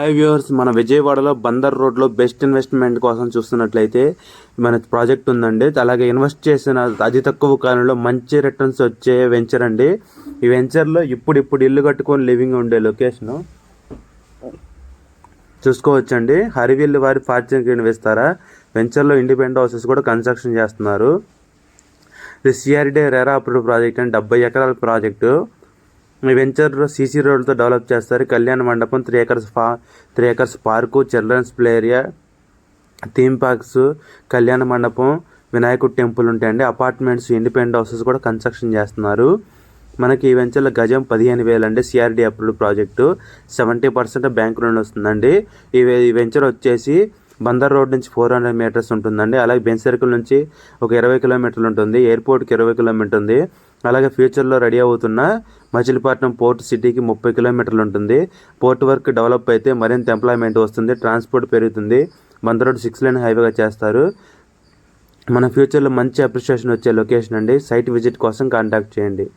Hi viewers, మన విజయవాడలో బందర్ రోడ్లో బెస్ట్ ఇన్వెస్ట్మెంట్ కోసం చూస్తున్నట్లయితే మన ప్రాజెక్ట్ ఉందండి. అలాగే ఇన్వెస్ట్ చేసిన అతి తక్కువ కాలంలో మంచి రిటర్న్స్ వచ్చే వెంచర్ అండి. ఈ వెంచర్లో ఇప్పుడు ఇల్లు కట్టుకొని లివింగ్ ఉండే లొకేషను చూసుకోవచ్చండి. హరివిల్లు వారి ఫార్చ్యూన్ ఇన్వెస్తారా వెంచర్లో ఇండిపెండెంట్ హౌసెస్ కూడా కన్స్ట్రక్షన్ చేస్తున్నారు. ఇది సిఆర్డీ రెరా అప్రూవ్డ్ ప్రాజెక్ట్ అండి. 70 ఎకరాల ప్రాజెక్టు. ఈ వెంచర్లో సీసీ రోడ్లతో డెవలప్ చేస్తారు. కళ్యాణ మండపం, 3 acres park, children's play area, theme parks, కళ్యాణ మండపం, వినాయకుడు టెంపుల్ ఉంటాయండి. అపార్ట్మెంట్స్, ఇండిపెండెంట్ హౌసెస్ కూడా కన్స్ట్రక్షన్ చేస్తున్నారు. మనకి ఈ వెంచర్లో గజం 15,000 అండి. CRD approved project. 70% bank loan వస్తుందండి. ఈ వెంచర్ వచ్చేసి బందర్ రోడ్ నుంచి 400 మీటర్స్ ఉంటుందండి. అలాగే బెంచ్ సర్కిల్ నుంచి ఒక 20 కిలోమీటర్లు ఉంటుంది. ఎయిర్పోర్ట్కి 20 కిలోమీటర్ ఉంది. అలాగే ఫ్యూచర్లో రెడీ అవుతున్న మచిలీపట్నం పోర్ట్ సిటీకి 30 కిలోమీటర్లు ఉంటుంది. పోర్ట్ వర్క్ డెవలప్ అయితే మరింత ఎంప్లాయ్మెంట్ వస్తుంది, ట్రాన్స్పోర్ట్ పెరుగుతుంది. బందర్ రోడ్ 6 లేన్ హైవేగా చేస్తారు. మన ఫ్యూచర్లో మంచి అప్రిషియేషన్ వచ్చే లొకేషన్ అండి. సైట్ విజిట్ కోసం కాంటాక్ట్ చేయండి.